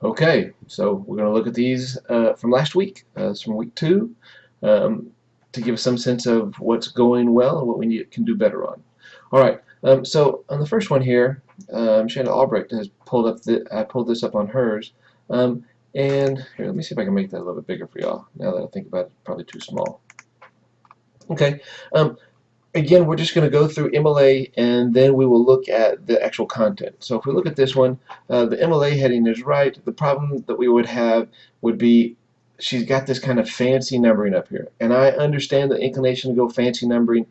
Okay, so we're going to look at these from last week. It's from week 2 um, to give us some sense of what's going well and what we can do better on. All right, so on the first one here, Shannon Albrecht has pulled up I pulled this up on hers. Um, and here, let me see if I can make that a little bit bigger for y'all. Now that I think about it, probably too small. Okay, um, again, we're just going to go through MLA and then we will look at the actual content. So if we look at this one, the MLA heading is right. The problem that we would have would be she's got this kind of fancy numbering up here. And I understand the inclination to go fancy numbering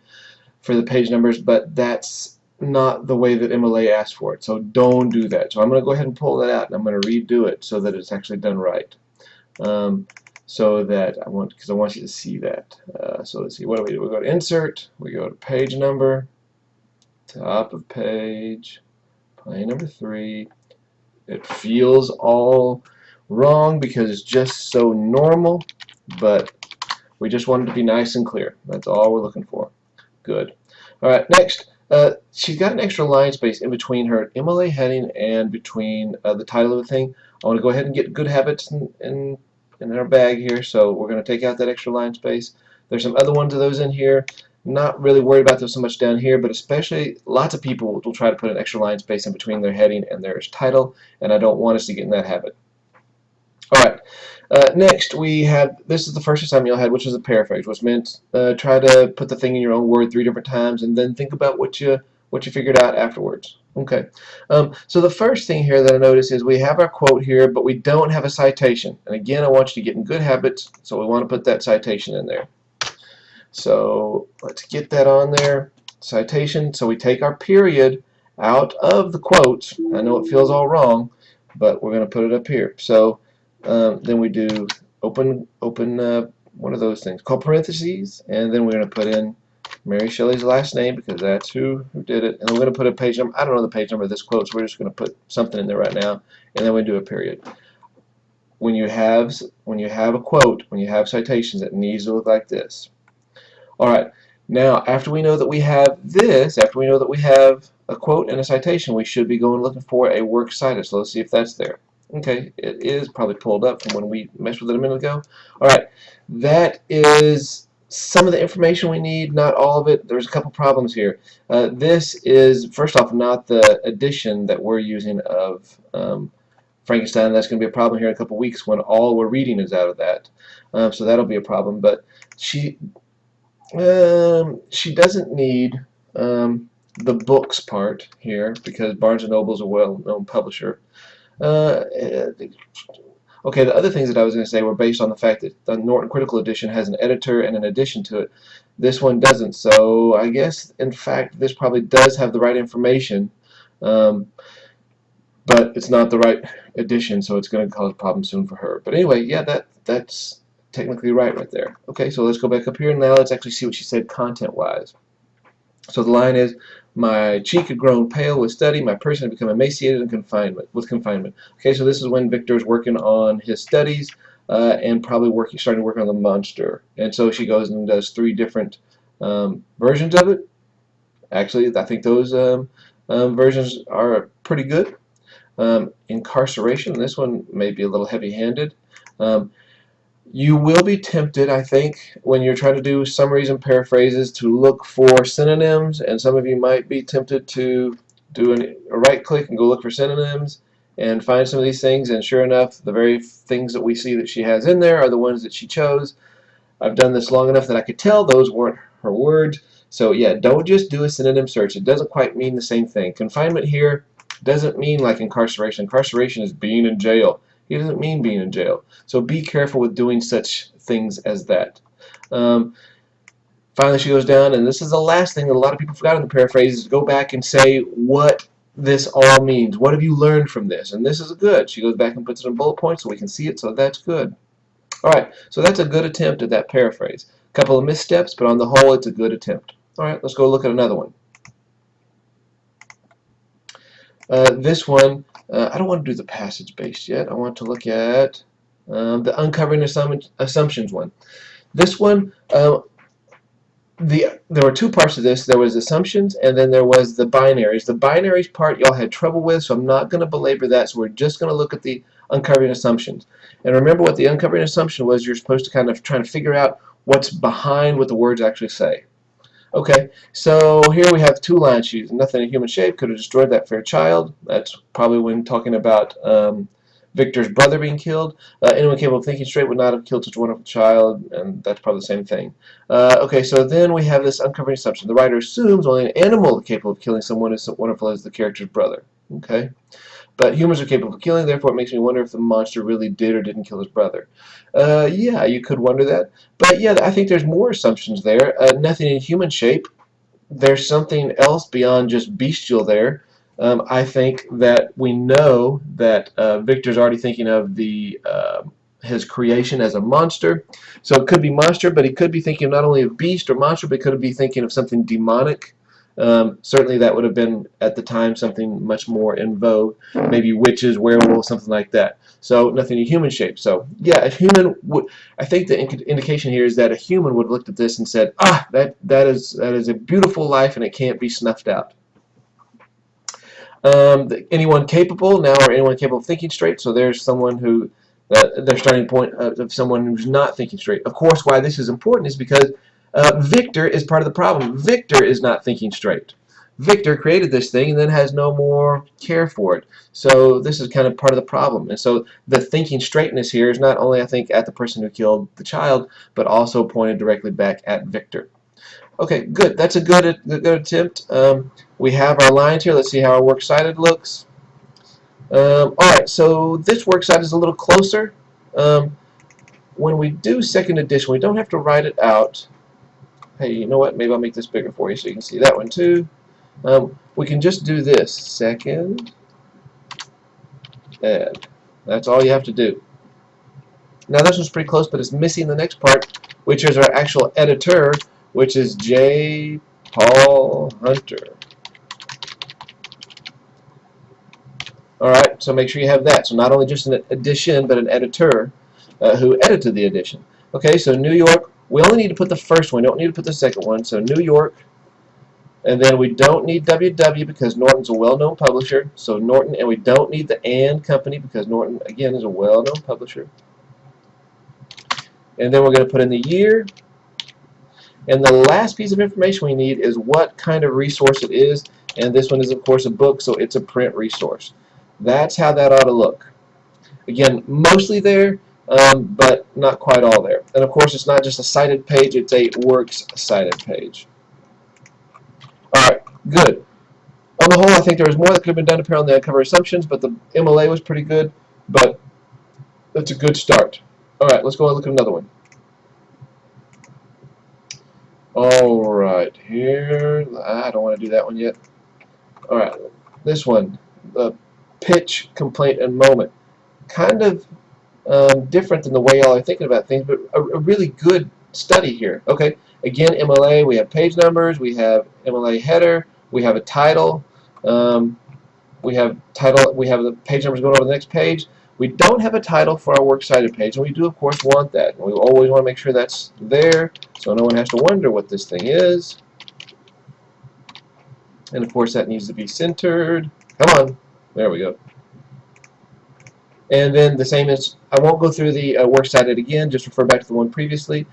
for the page numbers, but that's not the way that MLA asked for it. So don't do that. So I'm going to go ahead and pull that out and I'm going to redo it so that it's actually done right. Um, so that because I want you to see that. So let's see, what do we do? We go to insert, we go to page number, top of page, plain number 3. It feels all wrong because it's just so normal, but we just want it to be nice and clear. That's all we're looking for. Good. All right, next. She's got an extra line space in between her MLA heading and between the title of the thing. I want to go ahead and get good habits in our bag here, so we're going to take out that extra line space. There's some other ones of those in here. Not really worried about those so much down here, but especially lots of people will try to put an extra line space in between their heading and their title, and I don't want us to get in that habit. Alright, next we have, this is the first assignment you'll had, which is a paraphrase, which meant try to put the thing in your own word 3 different times and then think about what you figured out afterwards. Okay, so the first thing here that I notice is we have our quote here, but we don't have a citation. And again, I want you to get in good habits, so we want to put that citation in there. So let's get that on there. Citation, so we take our period out of the quotes. I know it feels all wrong, but we're going to put it up here. So then we do open one of those things called parentheses, and then we're going to put in Mary Shelley's last name because that's who did it, and we're going to put a page number. I don't know the page number of this quote, so we're just going to put something in there right now, and then we do a period. When you have a quote, when you have citations, it needs to look like this. All right. Now, after we know that we have this, after we know that we have a quote and a citation, we should be going looking for a works cited. So let's see if that's there. Okay, it is probably pulled up from when we messed with it a minute ago. All right, that is some of the information we need, not all of it. There's a couple problems here. This is, first off, not the edition that we're using of Frankenstein. That's going to be a problem here in a couple weeks when all we're reading is out of that. So that'll be a problem. But she doesn't need the books part here because Barnes & Noble is a well-known publisher. Okay, the other things that I was going to say were based on the fact that the Norton Critical Edition has an editor and an addition to it. This one doesn't, so I guess, in fact, this probably does have the right information, but it's not the right edition, so it's going to cause a problem soon for her. But anyway, yeah, that's technically right there. Okay, so let's go back up here, and now let's actually see what she said content-wise. So the line is, my cheek had grown pale with study, my person had become emaciated in with confinement. Okay, so this is when Victor's working on his studies and probably starting to work on the monster. And so she goes and does 3 different versions of it. Actually, I think those versions are pretty good. Incarceration, this one may be a little heavy-handed. You will be tempted, I think, when you're trying to do summaries and paraphrases to look for synonyms, and some of you might be tempted to do a right click and go look for synonyms and find some of these things, and sure enough, the very things that we see that she has in there are the ones that she chose. I've done this long enough that I could tell those weren't her words. So yeah, don't just do a synonym search. It doesn't quite mean the same thing. Confinement here doesn't mean like incarceration. Incarceration is being in jail. He doesn't mean being in jail. So be careful with doing such things as that. Finally, she goes down, and this is the last thing that a lot of people forgot in the paraphrase, is to go back and say what this all means. What have you learned from this? And this is good. She goes back and puts it in bullet points so we can see it, so that's good. Alright, so that's a good attempt at that paraphrase. A couple of missteps, but on the whole, it's a good attempt. Alright, let's go look at another one. This one, I don't want to do the passage based yet. I want to look at the uncovering assumptions one. This one, there were two parts of this. There was assumptions, and then there was the binaries. The binaries part y'all had trouble with, so I'm not going to belabor that. So we're just going to look at the uncovering assumptions. And remember what the uncovering assumption was. You're supposed to kind of try to figure out what's behind what the words actually say. Okay, so here we have two lines used. Nothing in human shape could have destroyed that fair child. That's probably when talking about Victor's brother being killed. Anyone capable of thinking straight would not have killed such a wonderful child, and that's probably the same thing. Okay, so then we have this uncovering assumption. The writer assumes only an animal capable of killing someone as wonderful as the character's brother. Okay, but humans are capable of killing, therefore it makes me wonder if the monster really did or didn't kill his brother. Yeah, you could wonder that. But yeah, I think there's more assumptions there. Nothing in human shape. There's something else beyond just bestial there. I think that we know that Victor's already thinking of his creation as a monster. So it could be monster, but he could be thinking not only of beast or monster, but he could be thinking of something demonic. Certainly that would have been, at the time, something much more in vogue. Maybe witches, werewolves, something like that. So nothing in human shape. So yeah, a human would. I think the indication here is that a human would have looked at this and said, "Ah, that is a beautiful life, and it can't be snuffed out." Anyone capable now, or anyone capable of thinking straight. So there's someone who their starting point of someone who's not thinking straight. Of course, why this is important is because Victor is part of the problem. Victor is not thinking straight. Victor created this thing and then has no more care for it. So this is kind of part of the problem. And so the thinking straightness here is not only, I think, at the person who killed the child, but also pointed directly back at Victor. Okay, good. That's a good attempt. We have our lines here. Let's see how our works cited looks. Alright, so this works cited is a little closer. When we do second edition, we don't have to write it out. Hey, you know what? Maybe I'll make this bigger for you so you can see that one too. We can just do this. Second ed. That's all you have to do. Now this one's pretty close, but it's missing the next part, which is our actual editor, which is J. Paul Hunter. Alright, so make sure you have that. So not only just an edition, but an editor who edited the edition. Okay, so New York, we only need to put the first one. We don't need to put the second one. So New York, and then we don't need WW because Norton's a well-known publisher. So Norton, and we don't need the and company because Norton, again, is a well-known publisher. And then we're going to put in the year. And the last piece of information we need is what kind of resource it is. And this one is, of course, a book, so it's a print resource. That's how that ought to look. Again, mostly there, but not quite all there. And, of course, it's not just a cited page. It's a works cited page. All right, good. On the whole, I think there was more that could have been done apparently on the uncover assumptions, but the MLA was pretty good, but that's a good start. All right, let's go and look at another one. All right, here, I don't want to do that one yet. All right, this one, the pitch, complaint, and moment. Kind of different than the way y'all are thinking about things, but a really good study here. Okay, again, MLA, we have page numbers, we have MLA header, we have a title, we have the page numbers going over the next page. We don't have a title for our works cited page, and we do, of course, want that. We always want to make sure that's there, so no one has to wonder what this thing is. And, of course, that needs to be centered. Come on. There we go. And then the same as, I won't go through the works cited again, just refer back to the one previously.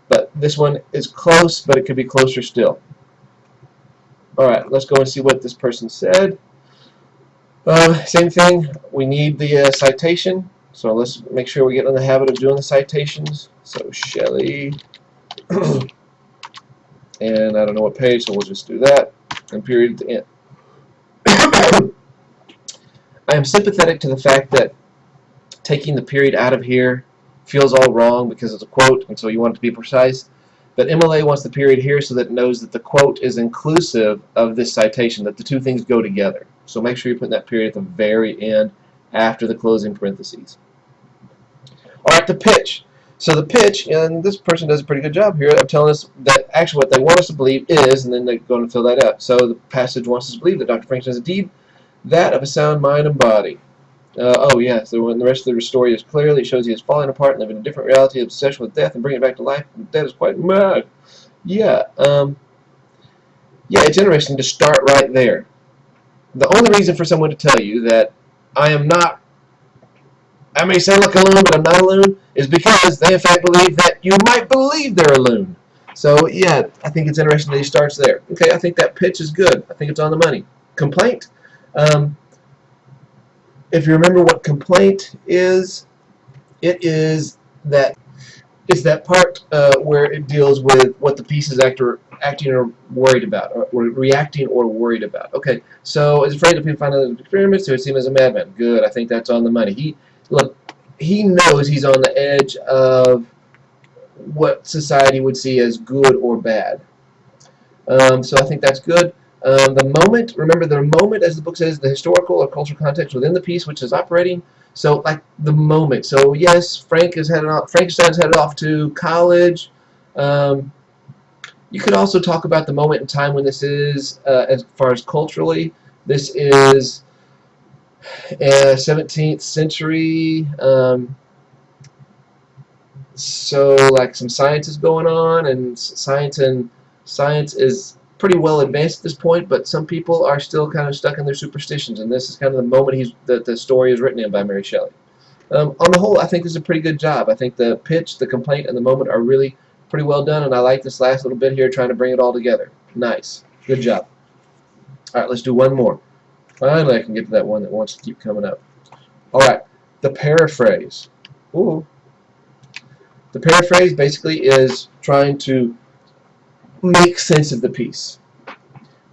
But this one is close, but it could be closer still. All right, let's go and see what this person said. Same thing, we need the citation, so let's make sure we get in the habit of doing the citations. So Shelley, and I don't know what page, so we'll just do that, and period at the end. I am sympathetic to the fact that taking the period out of here feels all wrong because it's a quote, and so you want it to be precise. But MLA wants the period here so that it knows that the quote is inclusive of this citation, that the two things go together. So make sure you put that period at the very end after the closing parentheses. All right, the pitch. So the pitch, and this person does a pretty good job here of telling us that actually what they want us to believe is, and then they're going to fill that up. So the passage wants us to believe that Dr. Frankenstein is indeed that of a sound mind and body. Oh yes, so when the rest of the story is clearly, it shows he is falling apart and living a different reality, obsession with death and bringing it back to life. That is quite mad. Yeah, yeah, it's interesting to start right there. The only reason for someone to tell you that I am not, I may sound like a loon, but I'm not a loon, is because they in fact believe that you might believe they're a loon. So yeah, I think it's interesting that he starts there. Okay, I think that pitch is good. I think it's on the money. Complaint. Um, if you remember what complaint is, it is that it's that part where it deals with what the piece is acting or worried about, or reacting or worried about. Okay, so is afraid that people find out his experiments, so it seems as a madman. Good, I think that's on the money. Look, he knows he's on the edge of what society would see as good or bad. So I think that's good. The moment, remember the moment, as the book says, the historical or cultural context within the piece which is operating. So like the moment. So yes, Frankenstein's headed off to college. Um, you could also talk about the moment in time when this is, as far as culturally, this is 17th century. So like some science is going on, and science is pretty well advanced at this point, but some people are still kind of stuck in their superstitions, and this is kind of the moment that the story is written in by Mary Shelley. On the whole, I think this is a pretty good job. I think the pitch, the complaint, and the moment are really pretty well done, and I like this last little bit here trying to bring it all together. Nice. Good job. Alright, let's do one more. Finally, I can get to that one that wants to keep coming up. Alright, the paraphrase. Ooh. The paraphrase basically is trying to make sense of the piece.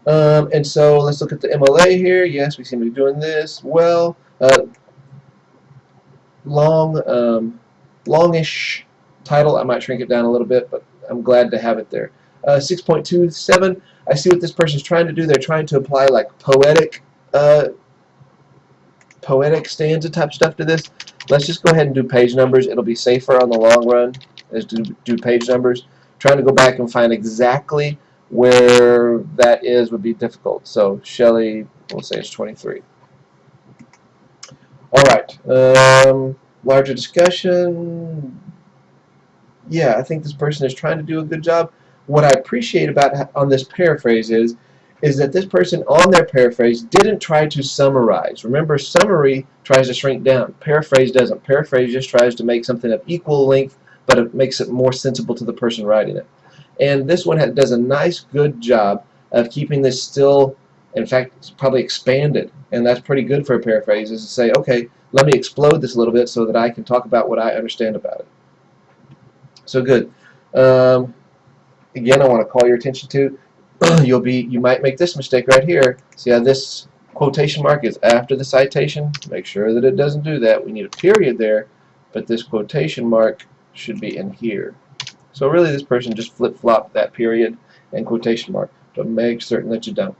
And so let's look at the MLA here. Yes, we seem to be doing this well. Longish title. I might shrink it down a little bit, but I'm glad to have it there. 6.27. I see what this person's trying to do. They're trying to apply like poetic stanza type stuff to this. Let's just go ahead and do page numbers. It'll be safer on the long run as to do page numbers. Trying to go back and find exactly where that is would be difficult. So Shelley, we'll say it's 23. All right. Larger discussion. Yeah, I think this person is trying to do a good job. What I appreciate about on this paraphrase is that this person on their paraphrase didn't try to summarize. Remember, summary tries to shrink down. Paraphrase doesn't. Paraphrase just tries to make something of equal length, but it makes it more sensible to the person writing it. And this one does a nice, good job of keeping this still, in fact, it's probably expanded. And that's pretty good for a paraphrase, is to say, okay, let me explode this a little bit so that I can talk about what I understand about it. So good. Again, I want to call your attention to you might make this mistake right here. See how this quotation mark is after the citation? Make sure that it doesn't do that. We need a period there, but this quotation mark should be in here. So really this person just flip-flopped that period and quotation mark to make certain that you don't.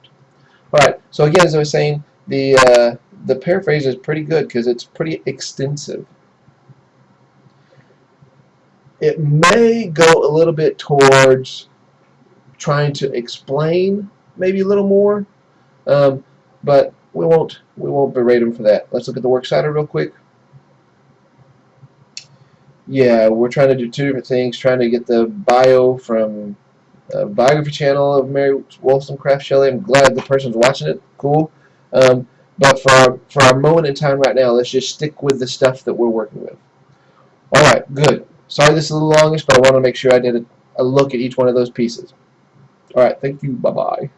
Alright, so again, as I was saying, the paraphrase is pretty good because it's pretty extensive. It may go a little bit towards trying to explain maybe a little more, but we won't berate them for that. Let's look at the works cited real quick. Yeah, we're trying to do two different things. Trying to get the bio from biography channel of Mary Wollstonecraft Shelley. I'm glad the person's watching it. Cool. But for our moment in time right now, let's just stick with the stuff that we're working with. All right, good. Sorry this is a little longish, but I want to make sure I did a look at each one of those pieces. All right, thank you. Bye-bye.